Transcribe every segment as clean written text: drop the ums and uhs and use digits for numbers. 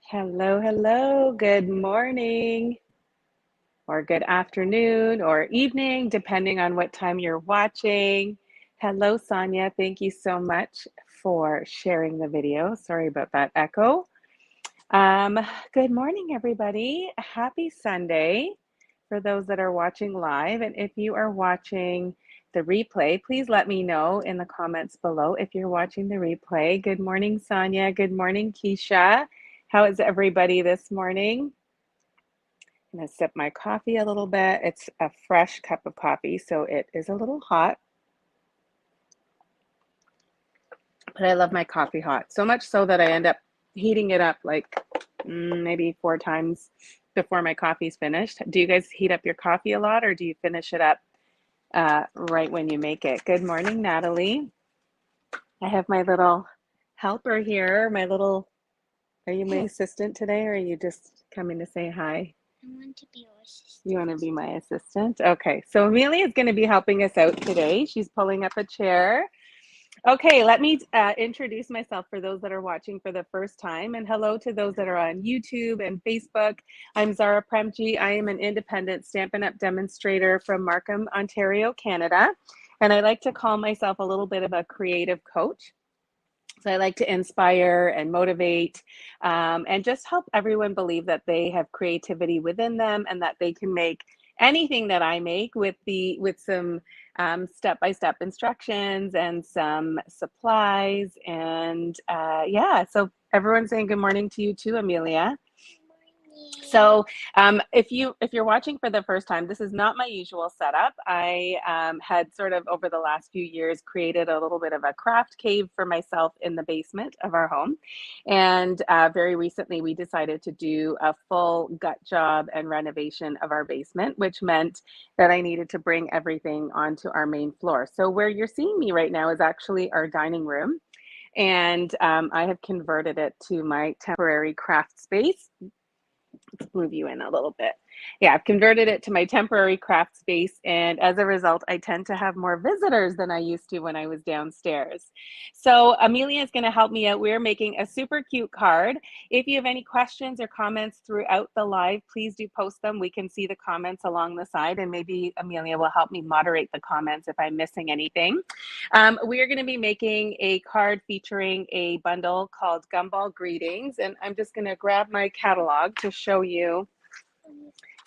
Hello, hello. Good morning or good afternoon or evening, depending on what time you're watching. Hello, Sonia. Thank you so much for sharing the video. Sorry about that echo. Um, Good morning, everybody. Happy Sunday for those that are watching live. And if you are watching the replay, please let me know in the comments below if you're watching the replay. Good morning, Sonia. Good morning, Keisha. How is everybody this morning? I'm going to sip my coffee a little bit. It's a fresh cup of coffee, so it is a little hot, but I love my coffee hot. So much so that I end up heating it up like maybe 4 times before my coffee's finished. Do you guys heat up your coffee a lot, or do you finish it up right when you make it? Good morning, Natalie. I have my little helper here. Are you my assistant today, or are you just coming to say hi? I want to be your assistant. You want to be my assistant? Okay, so Amelia is going to be helping us out today. She's pulling up a chair. Okay, let me introduce myself for those that are watching for the first time, and hello to those that are on YouTube and Facebook. I'm Zara Premji. I am an independent Stampin' Up! Demonstrator from Markham, Ontario, Canada, and I like to call myself a little bit of a creative coach. So I like to inspire and motivate and just help everyone believe that they have creativity within them and that they can make anything that I make with some step-by-step instructions and some supplies. And yeah, so everyone's saying good morning to you too, Amelia. So if you're watching for the first time, this is not my usual setup. I had sort of over the last few years created a little bit of a craft cave for myself in the basement of our home. And very recently we decided to do a full gut job and renovation of our basement, which meant that I needed to bring everything onto our main floor. So where you're seeing me right now is actually our dining room. And I have converted it to my temporary craft space. Let's move you in a little bit. Yeah, I've converted it to my temporary craft space, and as a result, I tend to have more visitors than I used to when I was downstairs. So Amelia is going to help me out. We're making a super cute card. If you have any questions or comments throughout the live, please do post them. We can see the comments along the side, and maybe Amelia will help me moderate the comments if I'm missing anything. We are going to be making a card featuring a bundle called Gumball Greetings, and I'm just going to grab my catalog to show you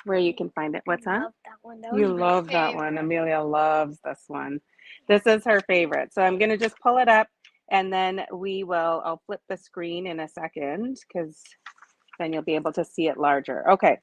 where you can find it. What's that? Love that one. You love that one. Amelia loves this one. This is her favorite. So I'm going to just pull it up and then I'll flip the screen in a second because then you'll be able to see it larger. Okay.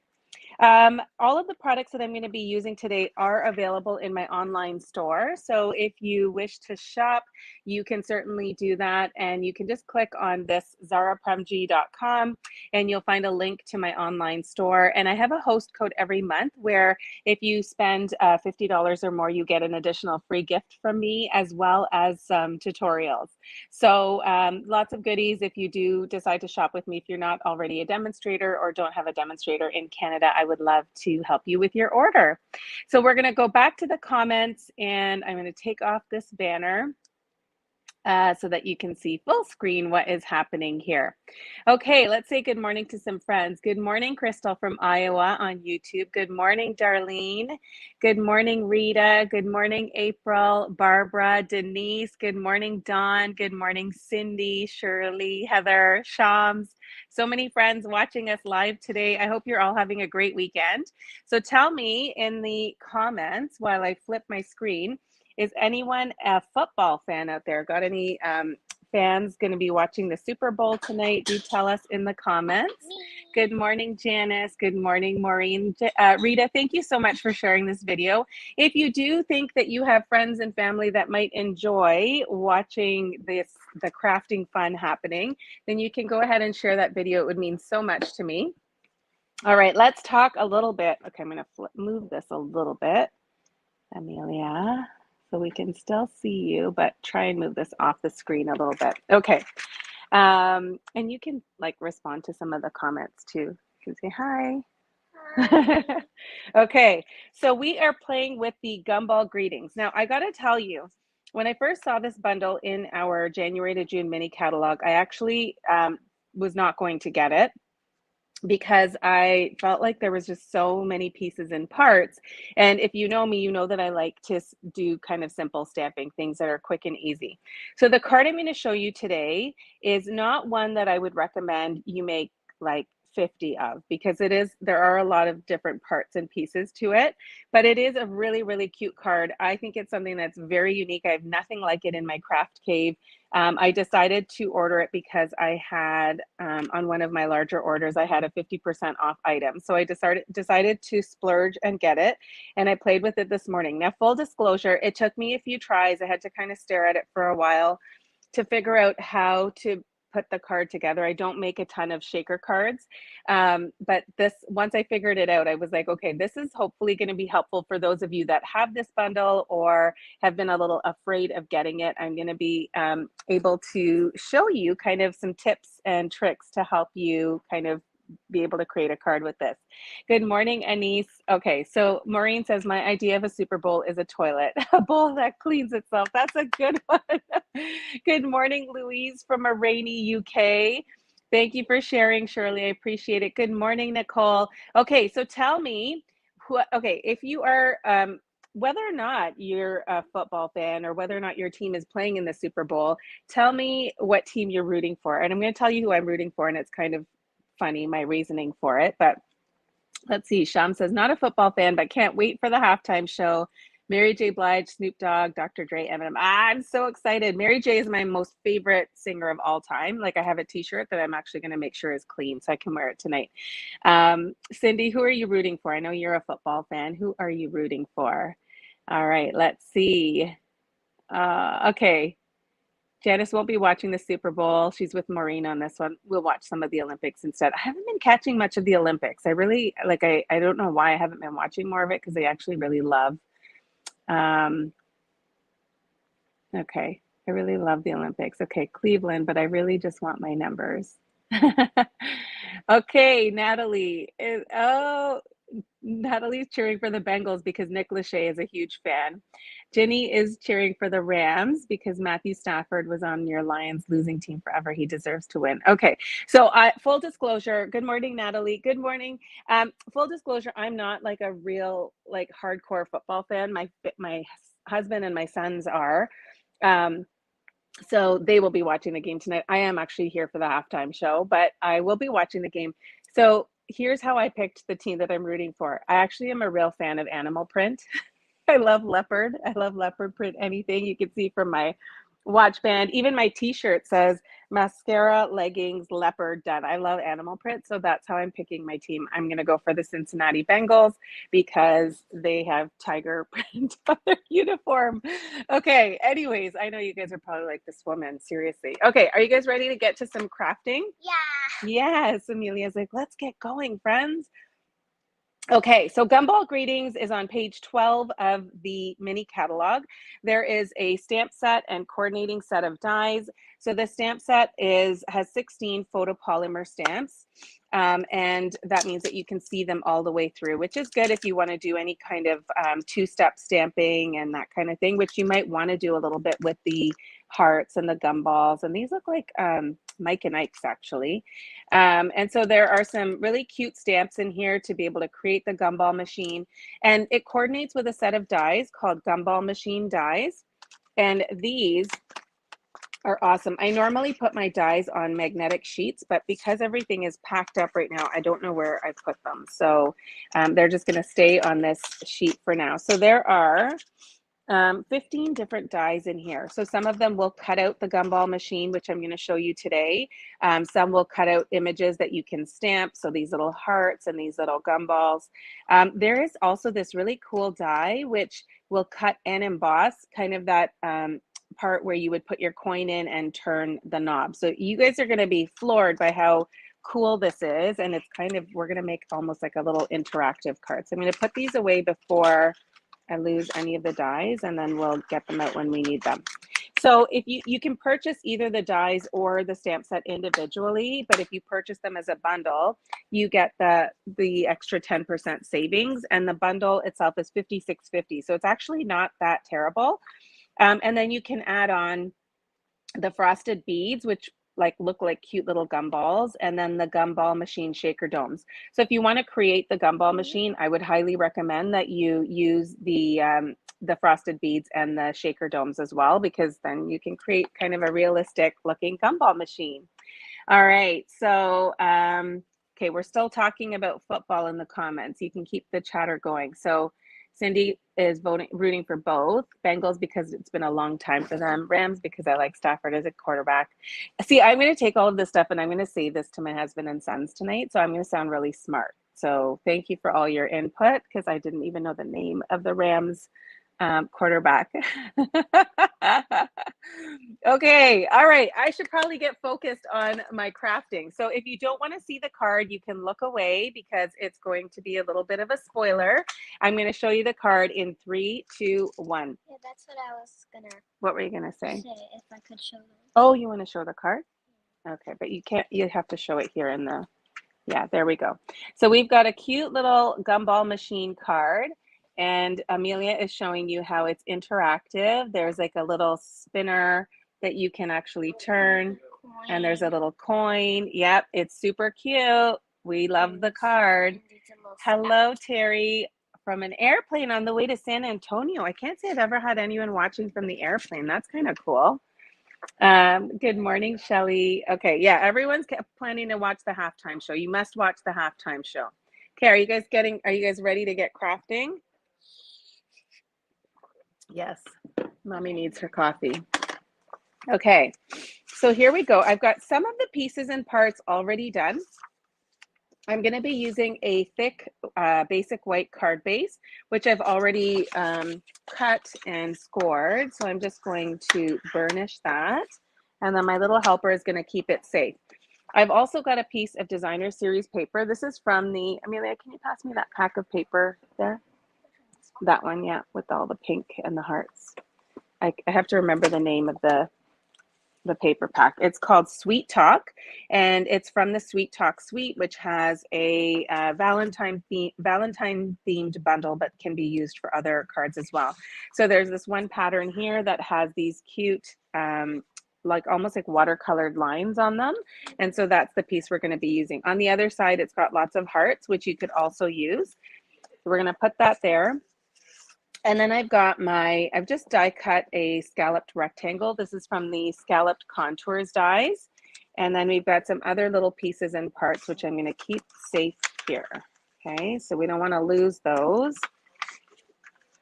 All of the products that I'm going to be using today are available in my online store. So if you wish to shop, you can certainly do that. And you can just click on this zarapremji.com and you'll find a link to my online store. And I have a host code every month where if you spend $50 or more, you get an additional free gift from me as well as some tutorials. So lots of goodies if you do decide to shop with me. If you're not already a demonstrator or don't have a demonstrator in Canada, I would love to help you with your order. So we're going to go back to the comments and I'm going to take off this banner so that you can see full screen what is happening here. Okay, let's say good morning to some friends. Good morning, Crystal from Iowa on YouTube. Good morning, Darlene. Good morning, Rita. Good morning, April, Barbara, Denise. Good morning, Dawn. Good morning, Cindy, Shirley, Heather, Shams. So many friends watching us live today. I hope you're all having a great weekend. So tell me in the comments while I flip my screen, is anyone a football fan out there? Got any fans going to be watching the Super Bowl tonight? Do tell us in the comments. Good morning, Janice. Good morning, Maureen. Rita, thank you so much for sharing this video. If you do think that you have friends and family that might enjoy watching the crafting fun happening, then you can go ahead and share that video. It would mean so much to me. All right, let's talk a little bit. Okay, I'm going to move this a little bit, Amelia, so we can still see you, but try and move this off the screen a little bit. Okay. And you can like respond to some of the comments too. You can say hi. Hi. Okay. So we are playing with the Gumball Greetings. Now I got to tell you, when I first saw this bundle in our January to June mini catalog, I actually was not going to get it. because I felt like there was just so many pieces and parts. And if you know me, you know that I like to do kind of simple stamping, things that are quick and easy. So the card I'm going to show you today is not one that I would recommend you make like 50 of, because there are a lot of different parts and pieces to it, but it is a really, really cute card. I think it's something that's very unique. I have nothing like it in my craft cave. I decided to order it because I had, on one of my larger orders, I had a 50% off item. So I decided to splurge and get it. And I played with it this morning. Now, full disclosure, it took me a few tries. I had to kind of stare at it for a while to figure out how to put the card together. I don't make a ton of shaker cards, but once I figured it out, I was like, okay, this is hopefully going to be helpful for those of you that have this bundle or have been a little afraid of getting it. I'm going to be able to show you kind of some tips and tricks to help you kind of be able to create a card with this. Good morning, Anise. Okay, so Maureen says, my idea of a Super Bowl is a toilet, a bowl that cleans itself. That's a good one. Good morning, Louise from a rainy UK. Thank you for sharing, Shirley. I appreciate it. Good morning, Nicole. Okay, so tell me, if you are, whether or not you're a football fan or whether or not your team is playing in the Super Bowl, tell me what team you're rooting for. And I'm going to tell you who I'm rooting for, and it's kind of funny, my reasoning for it. But let's see. Sham says, not a football fan, but can't wait for the halftime show. Mary J. Blige, Snoop Dogg, Dr. Dre, Eminem. I'm so excited. Mary J is my most favorite singer of all time. Like, I have a t-shirt that I'm actually going to make sure is clean so I can wear it tonight. Cindy, who are you rooting for? I know you're a football fan. Who are you rooting for? All right, let's see. Okay. Janice won't be watching the Super Bowl. She's with Maureen on this one. We'll watch some of the Olympics instead. I haven't been catching much of the Olympics. I don't know why I haven't been watching more of it, because I actually really love, okay, I really love the Olympics. Okay, Cleveland, but I really just want my numbers. Okay, Natalie's cheering for the Bengals because Nick Lachey is a huge fan. Jenny is cheering for the Rams because Matthew Stafford was on your Lions losing team forever. He deserves to win. Okay, so full disclosure. Good morning, Natalie. Good morning. Full disclosure, I'm not like a real like hardcore football fan. My husband and my sons are. So they will be watching the game tonight. I am actually here for the halftime show, but I will be watching the game. So here's how I picked the team that I'm rooting for. I actually am a real fan of animal print. I love leopard. I love leopard print anything. You can see from my watch band. Even my t-shirt says mascara, leggings, leopard done. I love animal print. So that's how I'm picking my team. I'm going to go for the Cincinnati Bengals because they have tiger print on their uniform. Okay. Anyways, I know you guys are probably like, this woman, seriously. Okay. Are you guys ready to get to some crafting? Yeah. Yes. Amelia's like, let's get going, friends. Okay, so Gumball Greetings is on page 12 of the mini catalog. There is a stamp set and coordinating set of dies. So the stamp set has 16 photopolymer stamps, and that means that you can see them all the way through, which is good if you want to do any kind of two-step stamping and that kind of thing, which you might want to do a little bit with the hearts and the gumballs. And these look like Mike and Ike's, actually. And so there are some really cute stamps in here to be able to create the gumball machine. And it coordinates with a set of dies called Gumball Machine dies. And these are awesome. I normally put my dies on magnetic sheets, but because everything is packed up right now, I don't know where I put them. So they're just going to stay on this sheet for now. So there are 15 different dies in here. So some of them will cut out the gumball machine, which I'm going to show you today. Some will cut out images that you can stamp. So these little hearts and these little gumballs. There is also this really cool die, which will cut and emboss, kind of that part where you would put your coin in and turn the knob. So you guys are going to be floored by how cool this is. And it's kind of, we're going to make almost like a little interactive card. So I'm going to put these away before I lose any of the dies, and then we'll get them out when we need them. So if you can purchase either the dies or the stamp set individually, but if you purchase them as a bundle, you get the extra 10% savings, and the bundle itself is $56.50. So it's actually not that terrible. And then you can add on the frosted beads, which like look like cute little gumballs, and then the Gumball Machine shaker domes. So if you want to create the Gumball Machine, I would highly recommend that you use the frosted beads and the shaker domes as well, because then you can create kind of a realistic looking Gumball Machine. All right, so okay, we're still talking about football in the comments. You can keep the chatter going. So Cindy is rooting for both. Bengals because it's been a long time for them. Rams because I like Stafford as a quarterback. See, I'm going to take all of this stuff and I'm going to say this to my husband and sons tonight. So I'm going to sound really smart. So thank you for all your input, because I didn't even know the name of the Rams quarterback. Okay, all right. I should probably get focused on my crafting. So if you don't want to see the card, you can look away because it's going to be a little bit of a spoiler. I'm going to show you the card in 3, 2, 1. Yeah, that's what I was gonna. What were you going to say? If I could show them. Oh, you want to show the card? Okay, but you can't. You have to show it here in the. Yeah, there we go. So we've got a cute little Gumball Machine card. And Amelia is showing you how it's interactive. There's like a little spinner that you can actually turn, and there's a little coin. Yep, it's super cute. We love the card. Hello, Terry, from an airplane on the way to San Antonio. I can't say I've ever had anyone watching from the airplane. That's kind of cool. Good morning, Shelly. Okay, yeah, everyone's planning to watch the halftime show. You must watch the halftime show. Okay, are you guys ready to get crafting? Yes, mommy needs her coffee. Okay, so here we go. I've got some of the pieces and parts already done. I'm going to be using a thick basic white card base, which I've already cut and scored. So I'm just going to burnish that. And then my little helper is going to keep it safe. I've also got a piece of designer series paper. This is from the, Amelia, can you pass me that pack of paper there? That one, yeah, with all the pink and the hearts. I have to remember the name of the paper pack. It's called Sweet Talk, and it's from the Sweet Talk suite, which has a Valentine themed bundle, but can be used for other cards as well. So there's this one pattern here that has these cute like almost like watercolored lines on them, and so that's the piece we're going to be using. On the other side, it's got lots of hearts, which you could also use. So we're going to put that there. And then I've just die cut a scalloped rectangle. This is from the Scalloped Contours dies. And then we've got some other little pieces and parts, which I'm going to keep safe here. Okay, so we don't want to lose those.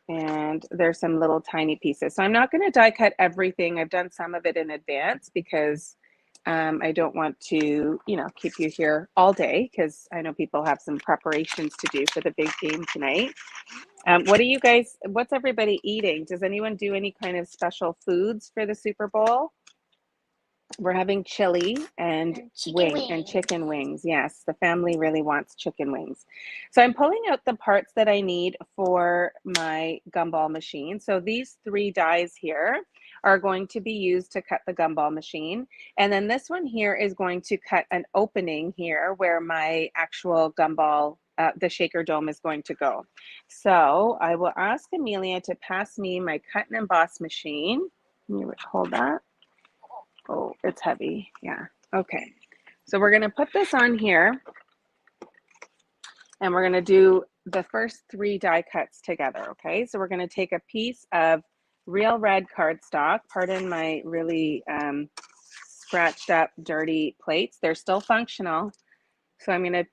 And there's some little tiny pieces. So I'm not going to die cut everything. I've done some of it in advance because I don't want to, keep you here all day, because I know people have some preparations to do for the big game tonight. What's everybody eating? Does anyone do any kind of special foods for the Super Bowl? We're having chili and chicken wings. Yes, the family really wants chicken wings. So I'm pulling out the parts that I need for my Gumball Machine. So these 3 dies here are going to be used to cut the Gumball Machine. And then this one here is going to cut an opening here where my actual Gumball, the shaker dome, is going to go. So I will ask Amelia to pass me my cut and emboss machine. Can you hold that? Oh, it's heavy. Yeah. Okay. So we're going to put this on here, and we're going to do the first 3 die cuts together. Okay. So we're going to take a piece of real red cardstock. Pardon my really scratched up, dirty plates. They're still functional. So I'm going to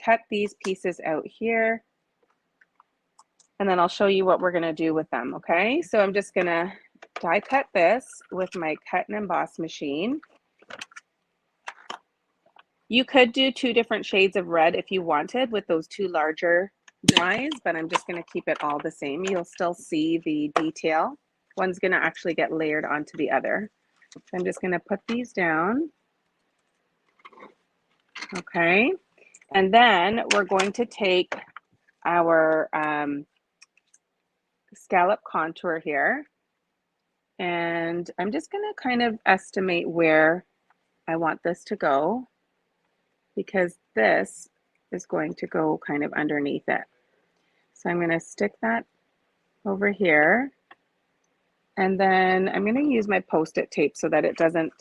cut these pieces out here, and then I'll show you what we're going to do with them. Okay. So I'm just going to die cut this with my cut and emboss machine. You could do 2 different shades of red if you wanted with those 2 larger dies, but I'm just going to keep it all the same. You'll still see the detail. One's going to actually get layered onto the other. So I'm just going to put these down. Okay. And then we're going to take our scallop contour here, and I'm just going to kind of estimate where I want this to go, because this is going to go kind of underneath it. So I'm going to stick that over here, and then I'm going to use my Post-it tape so that it doesn't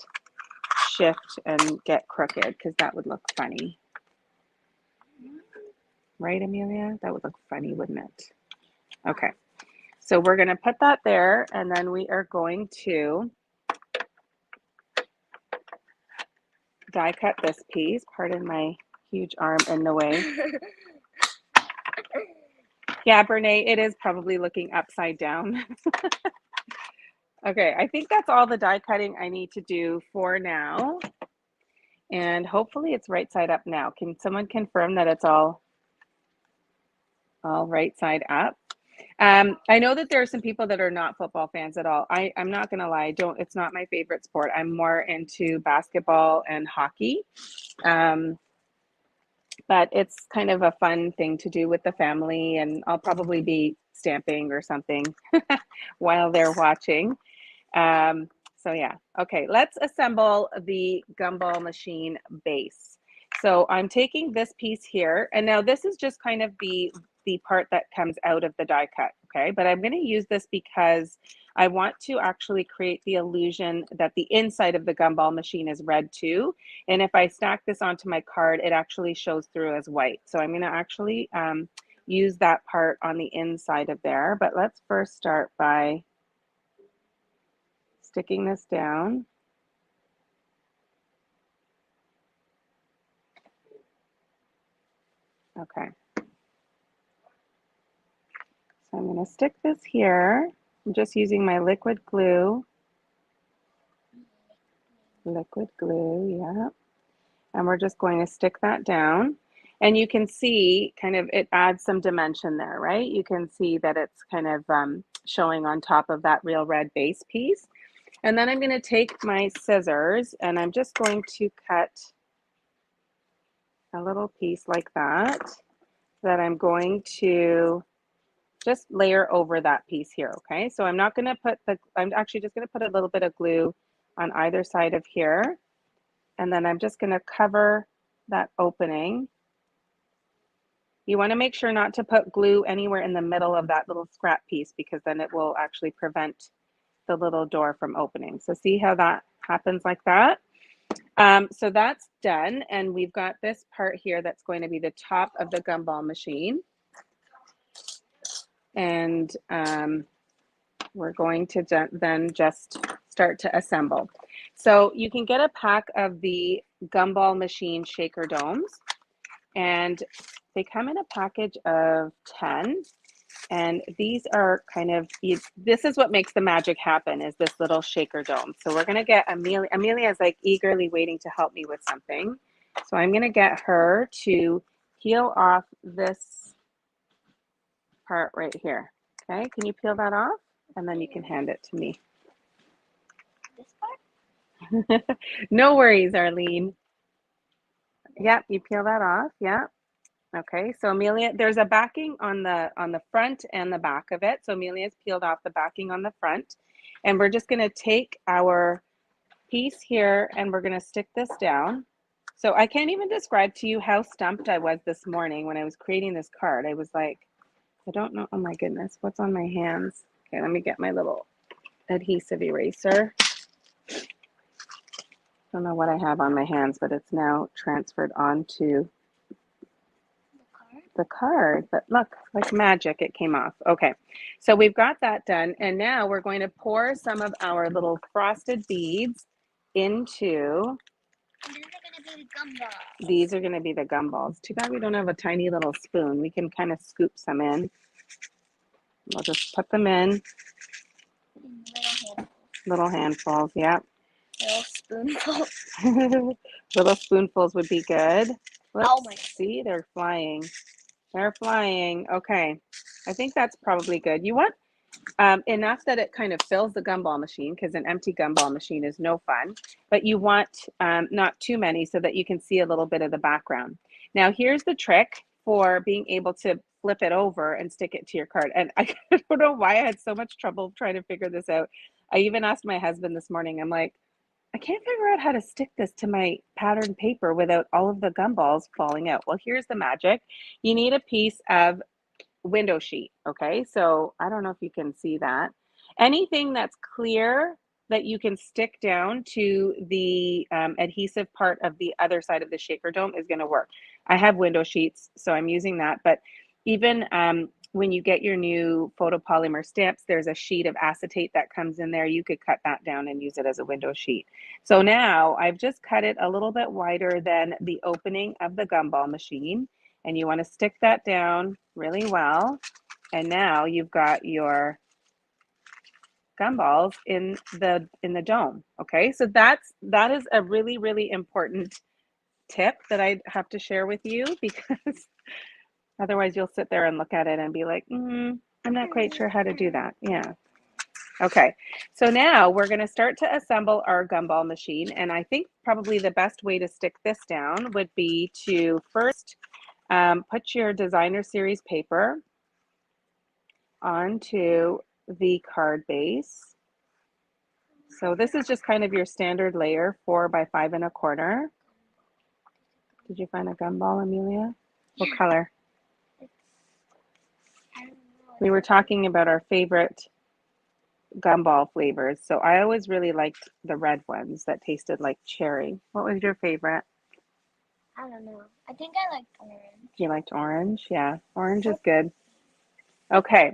shift and get crooked because that would look funny. Right, Amelia? That would look funny, wouldn't it? Okay. So we're going to put that there, and then we are going to die cut this piece. Pardon my huge arm in the way. Yeah, Brene, it is probably looking upside down. Okay, I think that's all the die cutting I need to do for now. And hopefully it's right side up now. Can someone confirm that it's all right side up? I know that there are some people that are not football fans at all. I'm not gonna lie, it's not my favorite sport. I'm more into basketball and hockey. But it's kind of a fun thing to do with the family, and I'll probably be stamping or something while they're watching. So yeah, okay, let's assemble the gumball machine base. So I'm taking this piece here, and now this is just kind of the part that comes out of the die cut, okay? But I'm going to use this because I want to actually create the illusion that the inside of the gumball machine is red too. And if I stack this onto my card, it actually shows through as white. So I'm going to actually use that part on the inside of there. But let's first start by sticking this down. Okay. So I'm going to stick this here. I'm just using my liquid glue. Liquid glue, yeah. And we're just going to stick that down. And you can see kind of it adds some dimension there, right? You can see that it's kind of showing on top of that real red base piece. And then I'm going to take my scissors and I'm just going to cut a little piece like that I'm going to just layer over that piece here, okay? So I'm not going to put I'm actually just going to put a little bit of glue on either side of here. And then I'm just going to cover that opening. You want to make sure not to put glue anywhere in the middle of that little scrap piece because then it will actually prevent the little door from opening. So see how that happens like that? So that's done. And we've got this part here that's going to be the top of the gumball machine. And we're going to then just start to assemble. So you can get a pack of the Gumball machine shaker domes, and they come in a package of 10. And these are kind of, this is what makes the magic happen, is this little shaker dome. So we're going to get Amelia. Amelia is like eagerly waiting to help me with something. So I'm going to get her to peel off this part right here. Okay, can you peel that off? And then you can hand it to me. This part? No worries, Arlene. Yep, you peel that off. Yeah. Okay, so Amelia, there's a backing on the front and the back of it. So Amelia's peeled off the backing on the front. And we're just going to take our piece here and we're going to stick this down. So I can't even describe to you how stumped I was this morning when I was creating this card. I was like, I don't know. Oh my goodness, what's on my hands? Okay, let me get my little adhesive eraser. I don't know what I have on my hands, but it's now transferred onto the card. But look, like magic, it came off. Okay, so we've got that done. And now we're going to pour some of our little frosted beads into. These are going to be the gumballs. Too bad we don't have a tiny little spoon. We can kind of scoop some in. We'll just put them in. Little handfuls, yeah. Little spoonfuls. Little spoonfuls would be good. Let's Oh my. see, they're flying. They're flying. Okay. I think that's probably good. You want enough that it kind of fills the gumball machine, because an empty gumball machine is no fun, but you want not too many so that you can see a little bit of the background. Now, here's the trick for being able to flip it over and stick it to your card. And I don't know why I had so much trouble trying to figure this out. I even asked my husband this morning, I'm like, I can't figure out how to stick this to my patterned paper without all of the gumballs falling out. Well, here's the magic. You need a piece of window sheet, okay? So I don't know if you can see that. Anything that's clear that you can stick down to the adhesive part of the other side of the shaker dome is going to work. I have window sheets, so I'm using that. But even when you get your new photopolymer stamps, there's a sheet of acetate that comes in there. You could cut that down and use it as a window sheet. So now I've just cut it a little bit wider than the opening of the gumball machine. And you want to stick that down really well. And now you've got your gumballs in the dome. Okay, so that is a really, really important tip that I have to share with you, because otherwise you'll sit there and look at it and be like, I'm not quite sure how to do that. Yeah. Okay, so now we're going to start to assemble our gumball machine. And I think probably the best way to stick this down would be to first put your designer series paper onto the card base. So this is just kind of your standard layer, 4 by 5 1/4. Did you find a gumball, Amelia? What color? We were talking about our favorite gumball flavors. So I always really liked the red ones that tasted like cherry. What was your favorite? I don't know. I think I liked orange. You liked orange? Yeah, orange is good. Okay,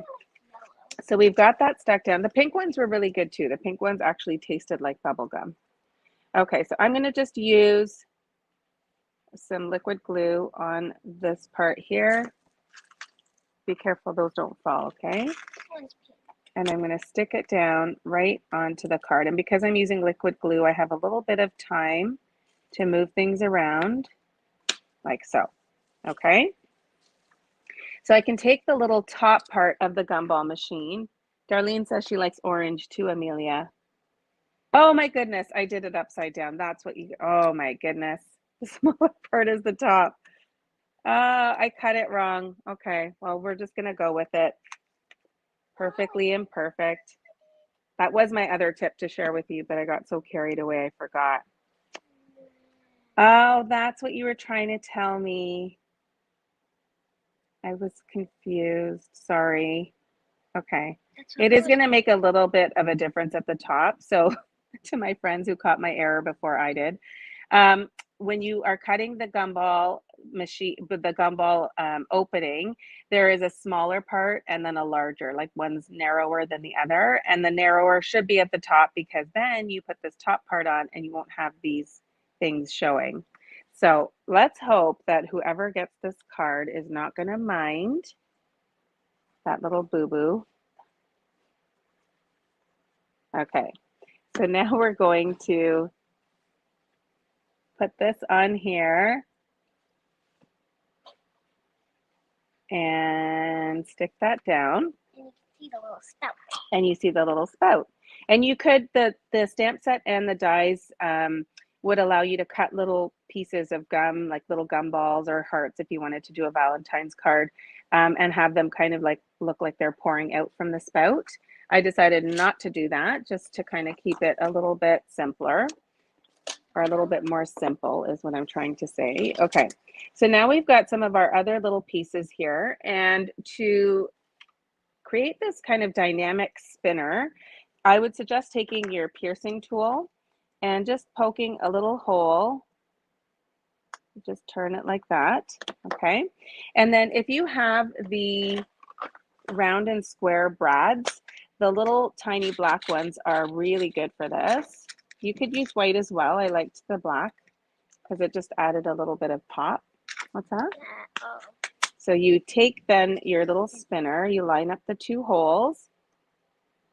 so we've got that stuck down. The pink ones were really good too. The pink ones actually tasted like bubble gum. Okay, so I'm going to just use some liquid glue on this part here. Be careful those don't fall, okay? And I'm going to stick it down right onto the card. And because I'm using liquid glue, I have a little bit of time to move things around like so, okay? So I can take the little top part of the gumball machine. Darlene says she likes orange too, Amelia. Oh my goodness, I did it upside down. That's what you, oh my goodness. The smaller part is the top. I cut it wrong. Okay, well, we're just gonna go with it. Perfectly imperfect. That was my other tip to share with you, but I got so carried away, I forgot. Oh, that's what you were trying to tell me. I was confused. Sorry. Okay. It is going to make a little bit of a difference at the top. So to my friends who caught my error before I did, when you are cutting the gumball machine, with the gumball opening, there is a smaller part and then a larger, like one's narrower than the other. And the narrower should be at the top, because then you put this top part on and you won't have these things showing. So let's hope that whoever gets this card is not going to mind that little boo-boo. Okay, so now we're going to put this on here and stick that down. And you can see the little spout. And you see the little spout. And you could, the stamp set and the dies would allow you to cut little pieces of gum, like little gumballs or hearts, if you wanted to do a Valentine's card, and have them kind of like look like they're pouring out from the spout. I decided not to do that, just to kind of keep it a little bit simpler, or a little bit more simple is what I'm trying to say. Okay, so now we've got some of our other little pieces here, and to create this kind of dynamic spinner, I would suggest taking your piercing tool and just poking a little hole. Just turn it like that, okay? And then if you have the round and square brads, the little tiny black ones are really good for this. You could use white as well. I liked the black because it just added a little bit of pop. What's that? Oh. So you take then your little spinner, you line up the two holes,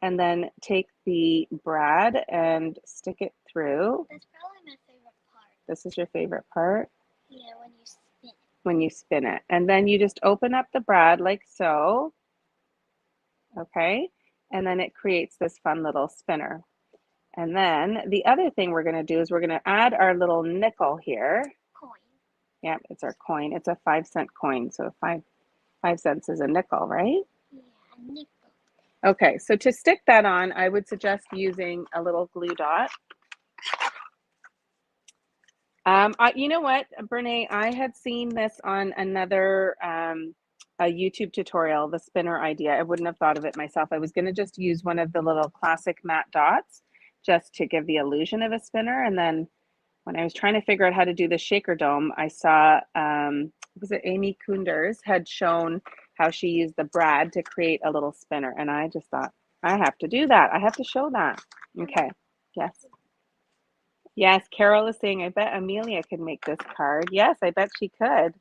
and then take the brad and stick it through. That's probably my favorite part. This is your favorite part? Yeah, when you spin it. When you spin it. And then you just open up the brad like so. Okay? And then it creates this fun little spinner. And then the other thing we're going to do is we're going to add our little nickel here. Coin. Yeah, it's our coin. It's a 5-cent coin. So 5 cents is a nickel, right? Yeah, nickel. Okay, so to stick that on, I would suggest using a little glue dot. You know what, Brene, I had seen this on another a YouTube tutorial, the spinner idea. I wouldn't have thought of it myself. I was going to just use one of the little classic matte dots, just to give the illusion of a spinner. And then when I was trying to figure out how to do the shaker dome, I saw, was it Amy Kunders had shown how she used the brad to create a little spinner. And I just thought, I have to do that. I have to show that. Okay. Yes. Yes. Carol is saying, I bet Amelia could make this card. Yes, I bet she could.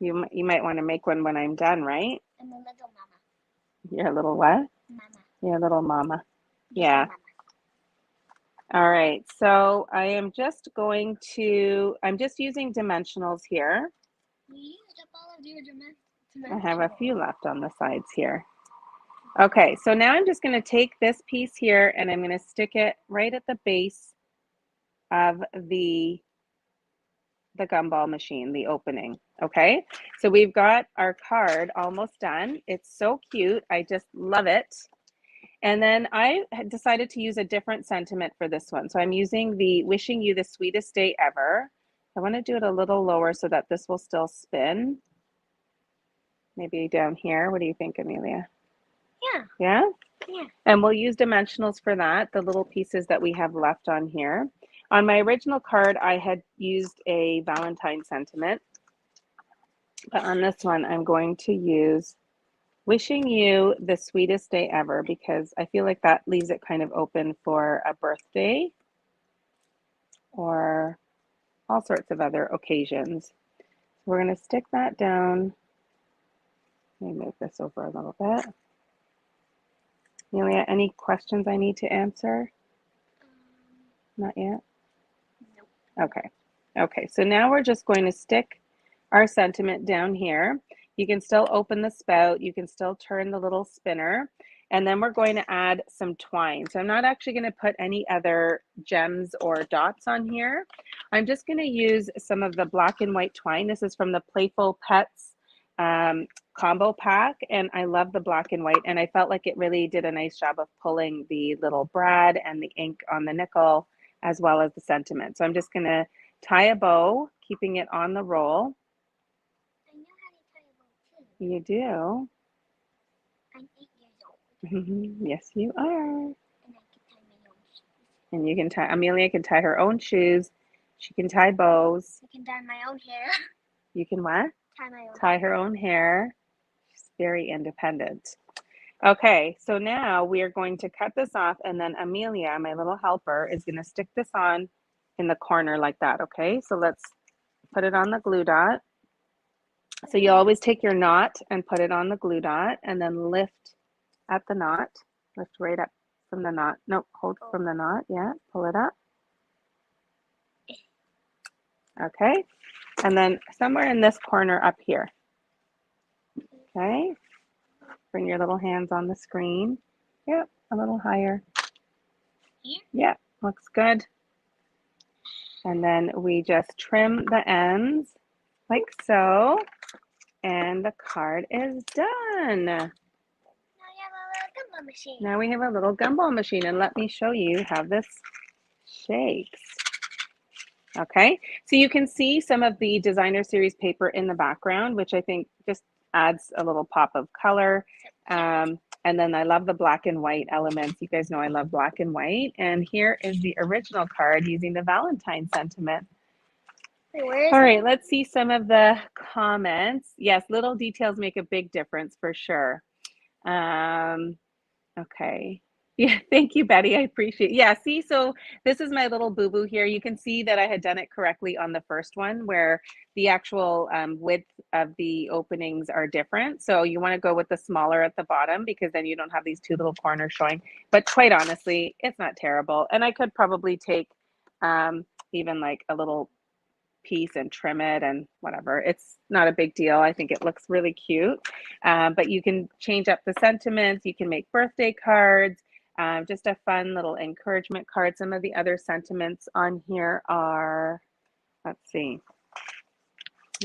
You might want to make one when I'm done, right? I'm a little mama. You're a little what? Mama. You're a little mama. Little Yeah. mama. All right. So I'm just using dimensionals here. You used up all of your I have a few left on the sides here. Okay, so now I'm just going to take this piece here and I'm going to stick it right at the base of the gumball machine, the opening. Okay, so we've got our card almost done. It's so cute. I just love it. And then I had decided to use a different sentiment for this one. So I'm using the wishing you the sweetest day ever. I want to do it a little lower so that this will still spin. Maybe down here. What do you think, Amelia? Yeah. Yeah? Yeah. And we'll use dimensionals for that, the little pieces that we have left on here. On my original card, I had used a Valentine sentiment. But on this one, I'm going to use wishing you the sweetest day ever because I feel like that leaves it kind of open for a birthday or all sorts of other occasions. So we're going to stick that down. Let me move this over a little bit. Amelia, any questions I need to answer? Not yet? Nope. Okay. Okay, so now we're just going to stick our sentiment down here. You can still open the spout. You can still turn the little spinner. And then we're going to add some twine. So I'm not actually going to put any other gems or dots on here. I'm just going to use some of the black and white twine. This is from the Playful Pets combo pack, and I love the black and white, and I felt like it really did a nice job of pulling the little brad and the ink on the nickel as well as the sentiment. So I'm just going to tie a bow, keeping it on the roll. I know how to tie a bow too. You do? I'm 8 years old. Yes, you are. And I can tie my own shoes. And you can tie, Amelia can tie her own shoes. She can tie bows. I can dye my own hair. You can what? Tie my own Tie her own hair. She's very independent. Okay, so now we are going to cut this off, and then Amelia, my little helper, is going to stick this on in the corner like that, okay? So let's put it on the glue dot. So you always take your knot and put it on the glue dot, and then lift at the knot. Lift right up from the knot. No, hold from the knot. Yeah, pull it up. Okay, and then somewhere in this corner up here. Okay, bring your little hands on the screen. Yep, a little higher. Here? Yep, looks good. And then we just trim the ends like so, and the card is done. Now you have a little gumball machine. Now we have a little gumball machine, and let me show you how this shakes. Okay, so you can see some of the designer series paper in the background, which I think just adds a little pop of color. And then I love the black and white elements. You guys know I love black and white. And here is the original card using the Valentine sentiment. Wait, where is All it? right, let's see some of the comments. Yes, little details make a big difference for sure. Okay. Yeah, thank you, Betty. I appreciate it. Yeah, see, so this is my little boo-boo here. You can see that I had done it correctly on the first one where the actual width of the openings are different. So you want to go with the smaller at the bottom because then you don't have these two little corners showing. But quite honestly, it's not terrible. And I could probably take even like a little piece and trim it and whatever. It's not a big deal. I think it looks really cute. But you can change up the sentiments. You can make birthday cards. Just a fun little encouragement card. Some of the other sentiments on here are, let's see.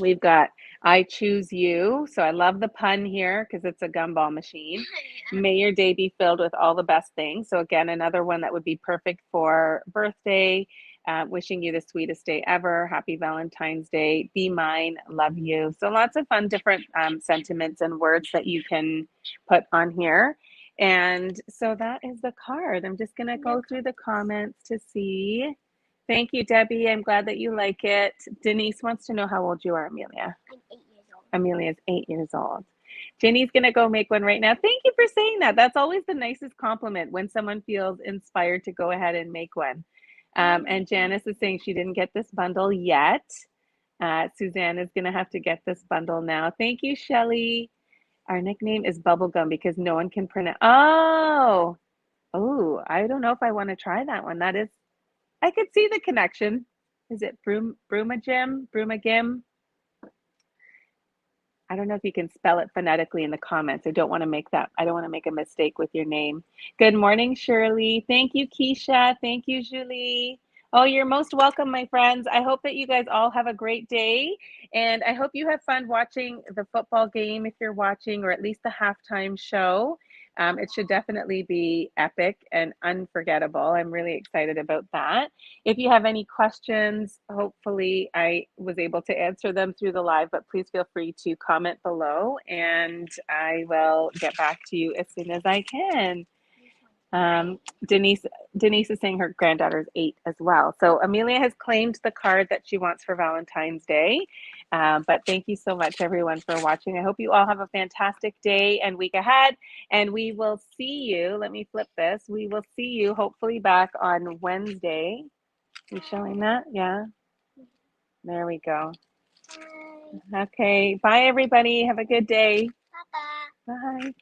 We've got I choose you. So I love the pun here because it's a gumball machine. Yeah. May your day be filled with all the best things. So again, another one that would be perfect for birthday. Wishing you the sweetest day ever. Happy Valentine's Day. Be mine. Love you. So lots of fun different sentiments and words that you can put on here. And so that is the card. I'm just going to go No through the comments. comments to see. Thank you, Debbie. I'm glad that you like it. Denise wants to know how old you are, Amelia. I'm 8 years old. Amelia is 8 years old. Jenny's going to go make one right now. Thank you for saying that. That's always the nicest compliment when someone feels inspired to go ahead and make one. And Janice is saying she didn't get this bundle yet. Suzanne is going to have to get this bundle now. Thank you, Shelly. Our nickname is Bubblegum because no one can pronounce. Oh, I don't know if I want to try that one. That is, I could see the connection. Is it Brumagim? Brumagim? I don't know if you can spell it phonetically in the comments. I don't want to make a mistake with your name. Good morning, Shirley. Thank you, Keisha. Thank you, Julie. Oh, you're most welcome, my friends. I hope that you guys all have a great day. And I hope you have fun watching the football game if you're watching, or at least the halftime show. It should definitely be epic and unforgettable. I'm really excited about that. If you have any questions, hopefully I was able to answer them through the live, but please feel free to comment below and I will get back to you as soon as I can. Denise is saying her granddaughter's 8 as well. So Amelia has claimed the card that she wants for Valentine's Day. But thank you so much, everyone, for watching. I hope you all have a fantastic day and week ahead. And we will see you. Let me flip this. We will see you hopefully back on Wednesday. You showing that? Yeah. There we go. Bye. Okay. Bye, everybody. Have a good day. Bye-bye. Bye.